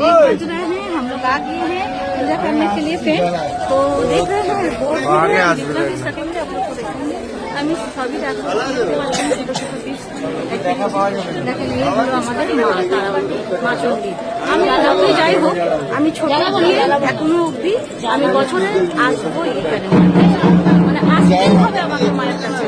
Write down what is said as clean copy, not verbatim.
एक बज रहे हैं, हम लोग आ गए हैं पूजा करने के लिए फिर। तो देख रहे हैं जितना भी सकेंगे आप लोग को देखेंगे। আমি সবই দেখেন এই হলো আমাদের মা তারাবাড়ি মা চণ্ডী। আমি যতই যাই হোক আমি ছোট দিয়ে এখনো অব্দি আমি বছরে আসবো এখানে, মানে আসতেই হবে আমাকে মায়ের কাছে।